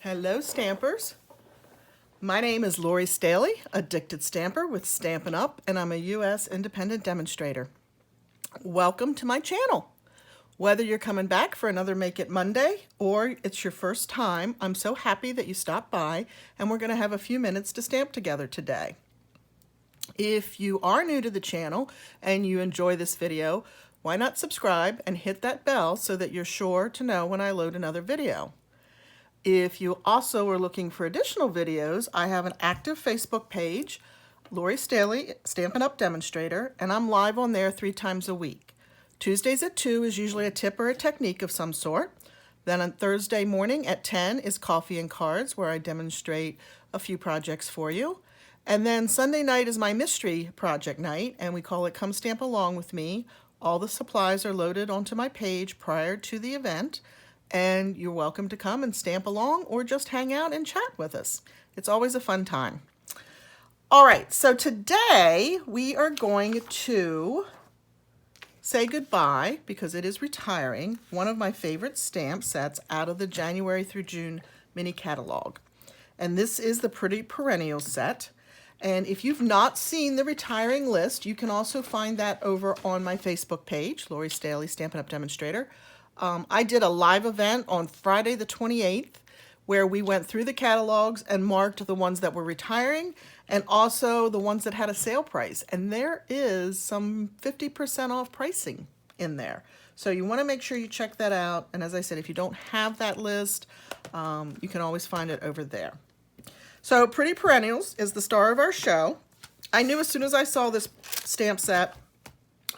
Hello Stampers. My name is Lori Staley, Addicted Stamper with Stampin' Up, and I'm a U.S. independent demonstrator. Welcome to my channel. Whether you're coming back for another Make It Monday or it's your first time, I'm so happy that you stopped by and we're going to have a few minutes to stamp together today. If you are new to the channel and you enjoy this video, why not subscribe and hit that bell so that you're sure to know when I load another video. If you also are looking for additional videos, I have an active Facebook page, Lori Staley, Stampin' Up! Demonstrator, and I'm live on there 3 times a week. Tuesdays at 2 is usually a tip or a technique of some sort. Then on Thursday morning at 10 is Coffee and Cards, where I demonstrate a few projects for you. And then Sunday night is my mystery project night, and we call it Come Stamp Along with Me. All the supplies are loaded onto my page prior to the event, and you're welcome to come and stamp along or just hang out and chat with us. It's always a fun time. All right, so today we are going to say goodbye, because it is retiring, one of my favorite stamp sets out of the January through June mini catalog. And this is the Pretty Perennials set. And if you've not seen the retiring list, you can also find that over on my Facebook page, Lori Staley, Stampin' Up! Demonstrator. I did a live event on Friday the 28th where we went through the catalogs and marked the ones that were retiring and also the ones that had a sale price. And there is some 50% off pricing in there. So you want to make sure you check that out. And as I said, if you don't have that list, you can always find it over there. So Pretty Perennials is the star of our show. I knew as soon as I saw this stamp set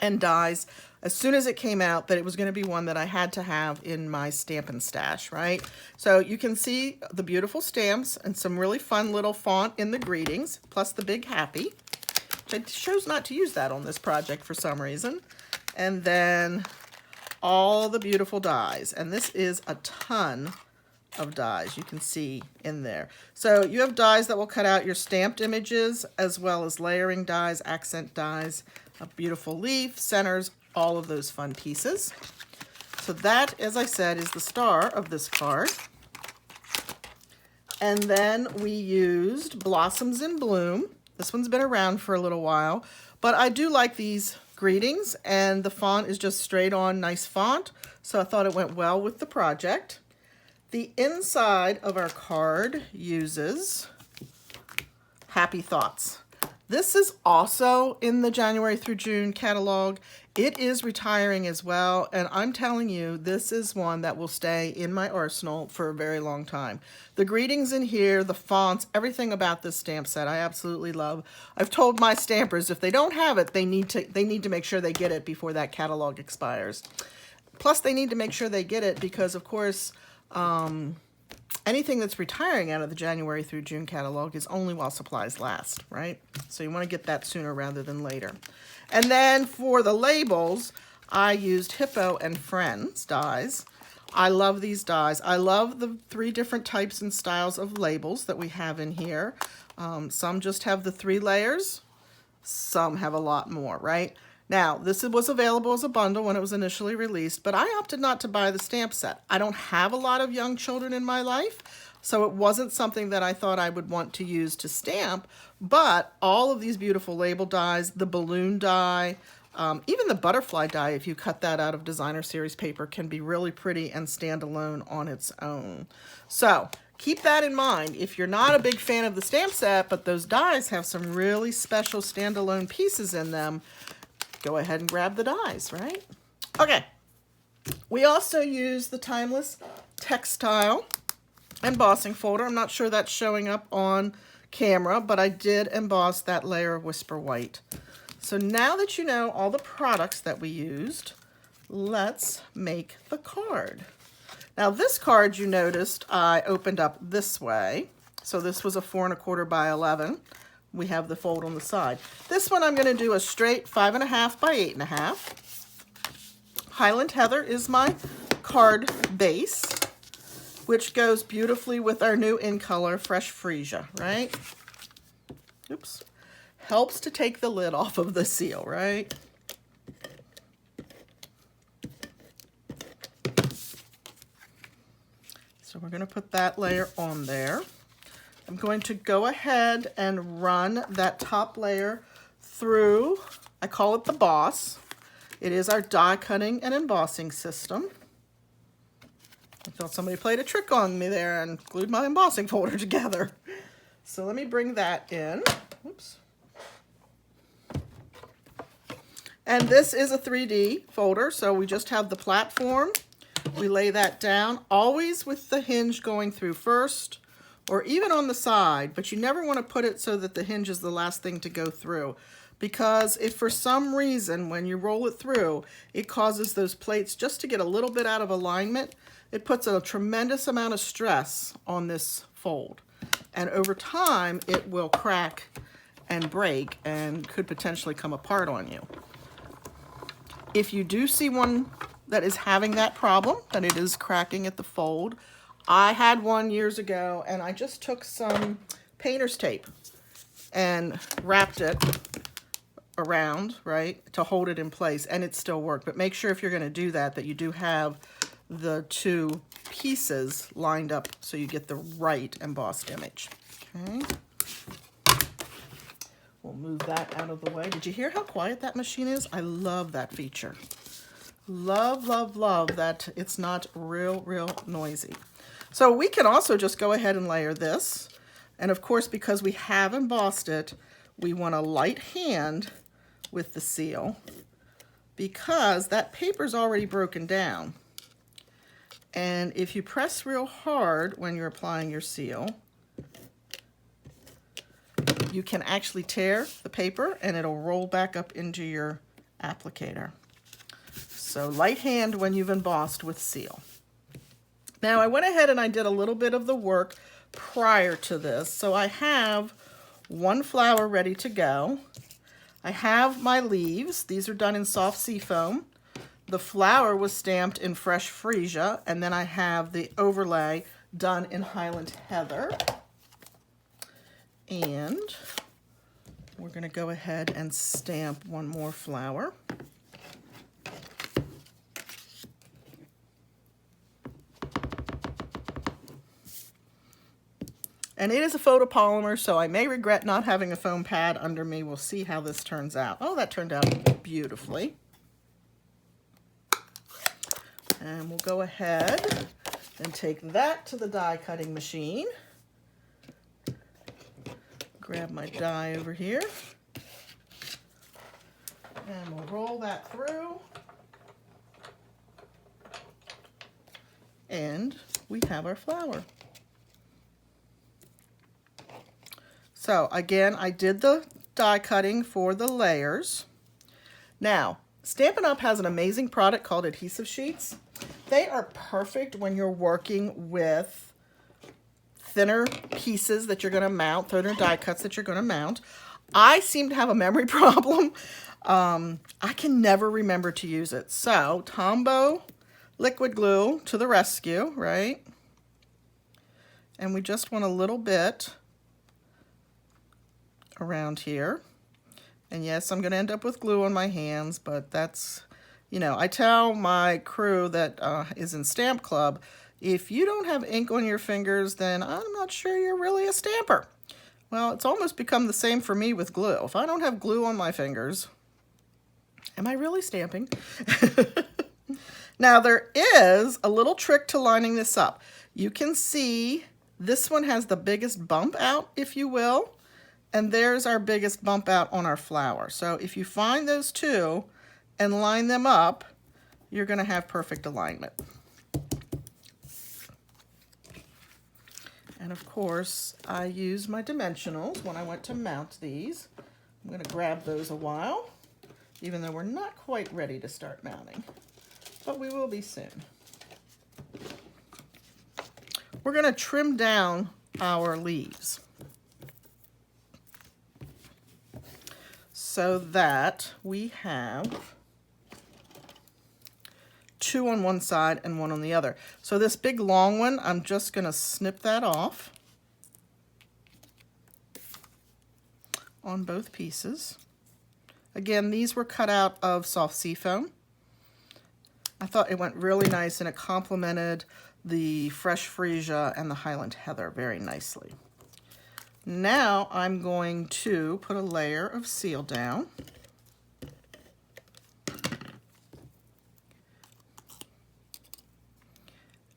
and dies, as soon as it came out, that it was going to be one that I had to have in my Stampin' Stash, right? So you can see the beautiful stamps and some really fun little font in the greetings, plus the big happy. I chose not to use that on this project for some reason. And then all the beautiful dies. And this is a ton of dies you can see in there. So you have dies that will cut out your stamped images, as well as layering dies, accent dies, a beautiful leaf, centers, all of those fun pieces. So that, as I said, is the star of this card. And then we used Blossoms in Bloom. This one's been around for a little while, but I do like these greetings, and the font is just straight on nice font, so I thought it went well with the project. The inside of our card uses Happy Thoughts. This is also in the January through June catalog. It is retiring as well, and I'm telling you, this is one that will stay in my arsenal for a very long time. The greetings in here, the fonts, everything about this stamp set I absolutely love. I've told my stampers if they don't have it, they need to make sure they get it before that catalog expires. Plus, they need to make sure they get it because, of course, anything that's retiring out of the January through June catalog is only while supplies last, right? So you want to get that sooner rather than later. And then for the labels, I used Hippo and Friends dies. I love these dies. I love the 3 different types and styles of labels that we have in here. Some just have the 3 layers. Some have a lot more, right? Now, this was available as a bundle when it was initially released, but I opted not to buy the stamp set. I don't have a lot of young children in my life, so it wasn't something that I thought I would want to use to stamp, but all of these beautiful label dies, the balloon die, even the butterfly die, if you cut that out of designer series paper, can be really pretty and stand alone on its own. So keep that in mind. If you're not a big fan of the stamp set, but those dies have some really special standalone pieces in them, go ahead and grab the dies, right? Okay. We also use the Timeless Textile embossing folder. I'm not sure that's showing up on camera, but I did emboss that layer of Whisper White. So now that you know all the products that we used, let's make the card. Now this card, you noticed I opened up this way. So this was a 4 1/4 by 11. We have the fold on the side. This one I'm going to do a straight 5 1/2 by 8 1/2. Highland Heather is my card base, which goes beautifully with our new in color Fresh Freesia, right? Oops. Helps to take the lid off of the seal, right? So we're going to put that layer on there. I'm going to go ahead and run that top layer through, I call it the Boss. It is our die cutting and embossing system. I felt somebody played a trick on me there and glued my embossing folder together. So let me bring that in. Oops. And this is a 3D folder, so we just have the platform. We lay that down, always with the hinge going through first, or even on the side, but you never want to put it so that the hinge is the last thing to go through. Because if for some reason, when you roll it through, it causes those plates just to get a little bit out of alignment, it puts a tremendous amount of stress on this fold. And over time, it will crack and break and could potentially come apart on you. If you do see one that is having that problem, that it is cracking at the fold, I had one years ago and I just took some painter's tape and wrapped it around, right, to hold it in place, and it still worked. But make sure if you're going to do that, that you do have the two pieces lined up so you get the right embossed image. Okay. We'll move that out of the way. Did you hear how quiet that machine is? I love that feature. Love, love, love that it's not real noisy. So we can also just go ahead and layer this. And of course, because we have embossed it, we want a light hand with the seal because that paper's already broken down. And if you press real hard when you're applying your seal, you can actually tear the paper and it'll roll back up into your applicator. So light hand when you've embossed with seal. Now I went ahead and I did a little bit of the work prior to this. So I have one flower ready to go. I have my leaves. These are done in soft Seafoam. The flower was stamped in fresh Freesia, and then I have the overlay done in Highland Heather. And we're going to go ahead and stamp one more flower. And it is a photopolymer, so I may regret not having a foam pad under me. We'll see how this turns out. Oh, that turned out beautifully. And we'll go ahead and take that to the die cutting machine. Grab my die over here. And we'll roll that through. And we have our flower. So again, I did the die cutting for the layers. Now, Stampin' Up! Has an amazing product called adhesive sheets. They are perfect when you're working with thinner pieces that you're going to mount, thinner die cuts that you're going to mount. I seem to have a memory problem. I can never remember to use it. So, Tombow liquid glue to the rescue, right? And we just want a little bit around here. And yes, I'm going to end up with glue on my hands, but that's, you know, I tell my crew that is in Stamp Club, if you don't have ink on your fingers, then I'm not sure you're really a stamper. Well, it's almost become the same for me with glue. If I don't have glue on my fingers, am I really stamping? Now, there is a little trick to lining this up. You can see this one has the biggest bump out, if you will. And there's our biggest bump out on our flower. So if you find those two and line them up, you're going to have perfect alignment. And of course, I use my dimensionals when I went to mount these. I'm going to grab those a while, even though we're not quite ready to start mounting, but we will be soon. We're going to trim down our leaves so that we have two on one side and one on the other. So this big long one, I'm just going to snip that off on both pieces. Again, these were cut out of soft Seafoam. I thought it went really nice and it complemented the fresh Freesia and the Highland Heather very nicely. Now I'm going to put a layer of seal down.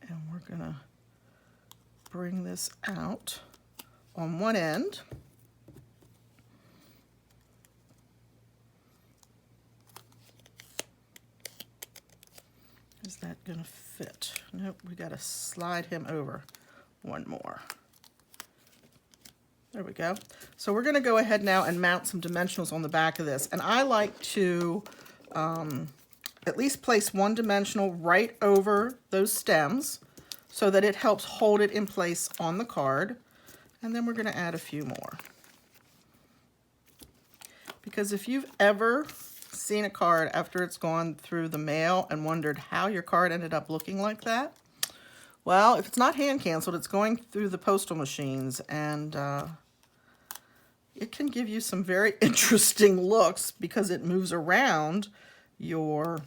And we're gonna bring this out on one end. Is that gonna fit? Nope, we gotta slide him over one more. There we go. So we're gonna go ahead now and mount some dimensionals on the back of this. And I like to at least place one dimensional right over those stems so that it helps hold it in place on the card. And then we're gonna add a few more. Because if you've ever seen a card after it's gone through the mail and wondered how your card ended up looking like that, well, if it's not hand canceled, it's going through the postal machines, and it can give you some very interesting looks because it moves around your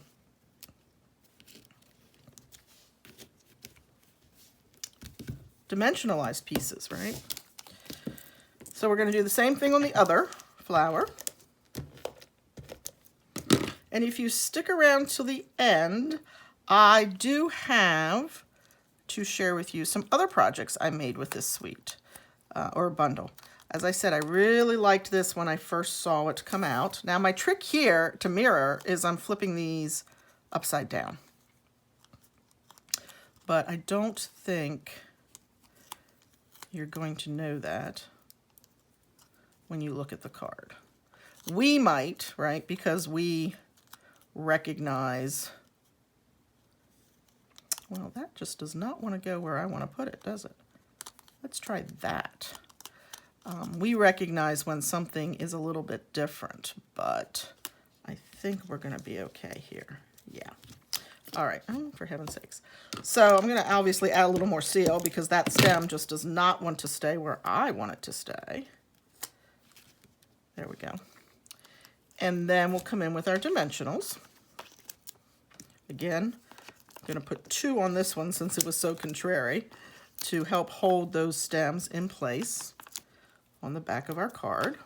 dimensionalized pieces, right? So we're going to do the same thing on the other flower. And if you stick around till the end, I do have to share with you some other projects I made with this suite or bundle. As I said, I really liked this when I first saw it come out. Now my trick here to mirror is I'm flipping these upside down. But I don't think you're going to know that when you look at the card. We might, right, because we recognize, well, that just does not want to go where I want to put it, does it? Let's try that. We recognize when something is a little bit different, but I think we're going to be okay here. Yeah. All right. Oh, for heaven's sakes. So I'm going to obviously add a little more seal because that stem just does not want to stay where I want it to stay. There we go. And then we'll come in with our dimensionals. Again, I'm going to put 2 on this one since it was so contrary to help hold those stems in place on the back of our card.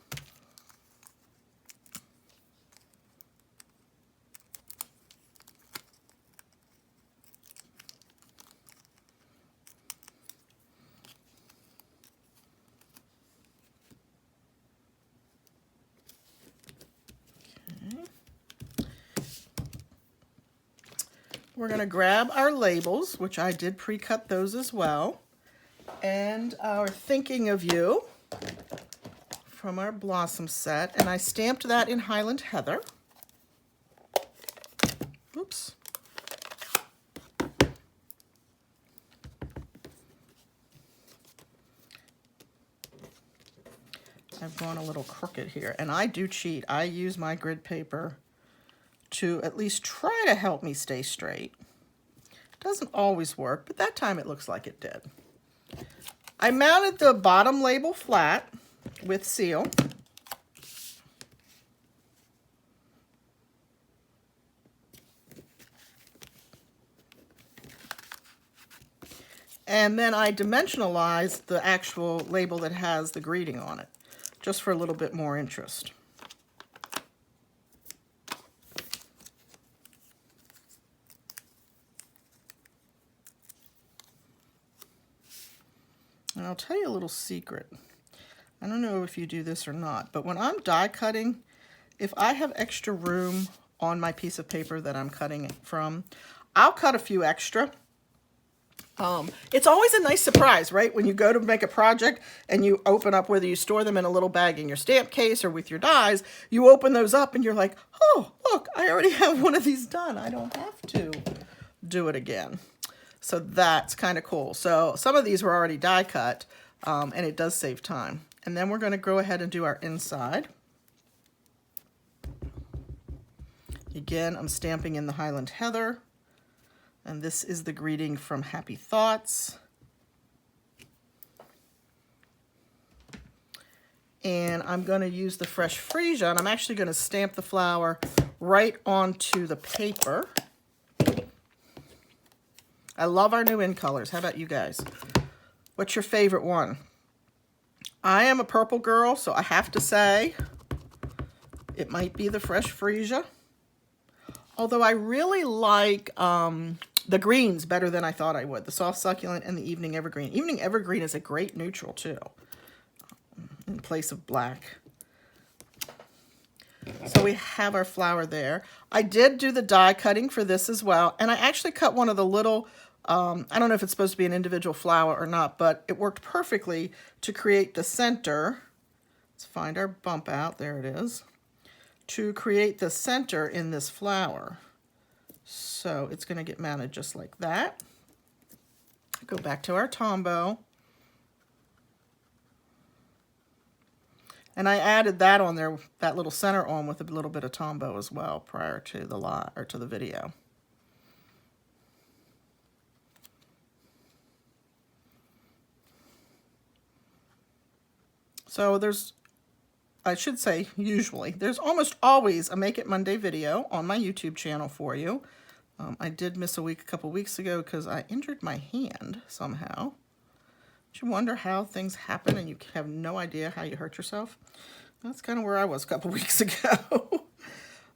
We're going to grab our labels, which I did pre-cut those as well, and our Thinking of You from our Blossom set, and I stamped that in Highland Heather. Oops. I've gone a little crooked here, and I do cheat. I use my grid paper to at least try to help me stay straight. Doesn't always work, but that time it looks like it did. I mounted the bottom label flat with seal. And then I dimensionalized the actual label that has the greeting on it, just for a little bit more interest. And I'll tell you a little secret. I don't know if you do this or not, but when I'm die cutting, if I have extra room on my piece of paper that I'm cutting it from, I'll cut a few extra. It's always a nice surprise, right? When you go to make a project and you open up, whether you store them in a little bag in your stamp case or with your dies, you open those up and you're like, oh, look, I already have one of these done. I don't have to do it again. So that's kind of cool. So some of these were already die cut, and it does save time. And then we're going to go ahead and do our inside. Again, I'm stamping in the Highland Heather. And this is the greeting from Happy Thoughts. And I'm going to use the fresh Freesia, and I'm actually going to stamp the flower right onto the paper. I love our new in colors. How about you guys? What's your favorite one? I am a purple girl, so I have to say it might be the Fresh Freesia. Although I really like the greens better than I thought I would. The Soft Succulent and the Evening Evergreen. Evening Evergreen is a great neutral too, in place of black. So we have our flower there. I did do the die cutting for this as well. And I actually cut one of the little, I don't know if it's supposed to be an individual flower or not, but it worked perfectly to create the center. Let's find our bump out. There it is. To create the center in this flower. So it's going to get mounted just like that. Go back to our Tombow. And I added that on there, that little center on with a little bit of Tombow as well prior to the live or to the video. So there's, I should say usually, there's almost always a Make It Monday video on my YouTube channel for you. I did miss a couple weeks ago because I injured my hand somehow. You wonder how things happen and you have no idea how you hurt yourself? That's kind of where I was a couple weeks ago.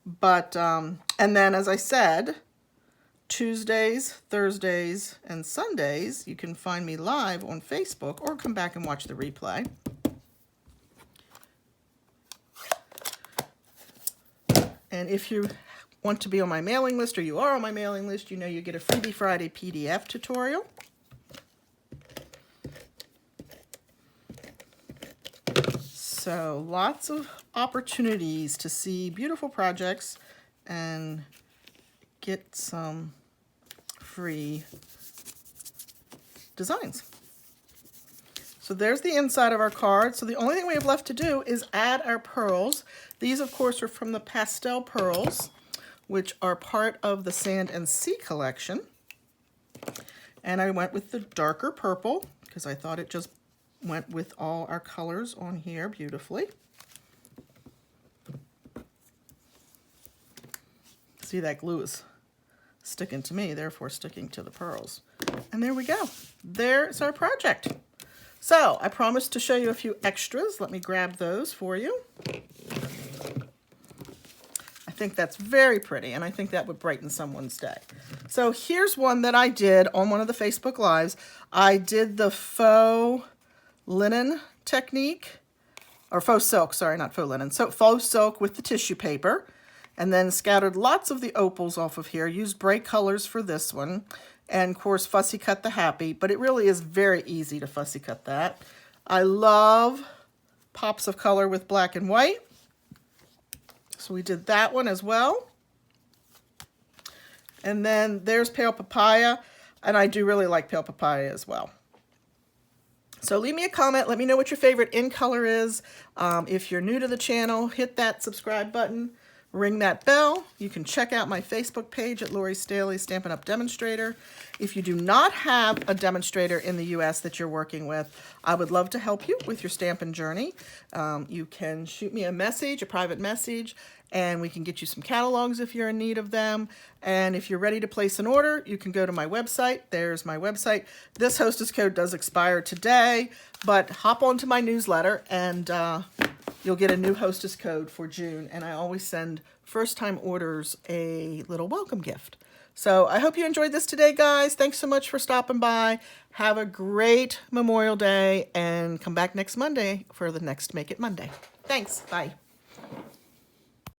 But, and then as I said, Tuesdays, Thursdays, and Sundays, you can find me live on Facebook or come back and watch the replay. And if you want to be on my mailing list or you are on my mailing list, you know you get a Freebie Friday PDF tutorial. So lots of opportunities to see beautiful projects and get some free designs. So there's the inside of our card. So the only thing we have left to do is add our pearls. These, of course, are from the Pastel pearls, which are part of the Sand and Sea collection. And I went with the darker purple because I thought it just went with all our colors on here beautifully. See, that glue is sticking to me, therefore sticking to the pearls. And there we go. There's our project. So I promised to show you a few extras. Let me grab those for you. I think that's very pretty, and I think that would brighten someone's day. So here's one that I did on one of the Facebook Lives. I did the faux linen technique, or faux silk, sorry, not faux linen. So faux silk with the tissue paper, and then scattered lots of the opals off of here. Used bright colors for this one, and of course fussy cut the happy, but it really is very easy to fussy cut that. I love pops of color with black and white. So we did that one as well. And then there's Pale Papaya, and I do really like Pale Papaya as well. So leave me a comment. Let me know what your favorite in color is. If you're new to the channel, hit that subscribe button, ring that bell. You can check out my Facebook page at Lori Staley Stampin' Up! Demonstrator. If you do not have a demonstrator in the US that you're working with, I would love to help you with your stamping journey. You can shoot me a message, a private message, and we can get you some catalogs if you're in need of them. And if you're ready to place an order, you can go to my website. There's my website. This hostess code does expire today, but hop onto my newsletter and you'll get a new hostess code for June. And I always send first-time orders a little welcome gift. So I hope you enjoyed this today, guys. Thanks so much for stopping by. Have a great Memorial Day and come back next Monday for the next Make It Monday. Thanks. Bye.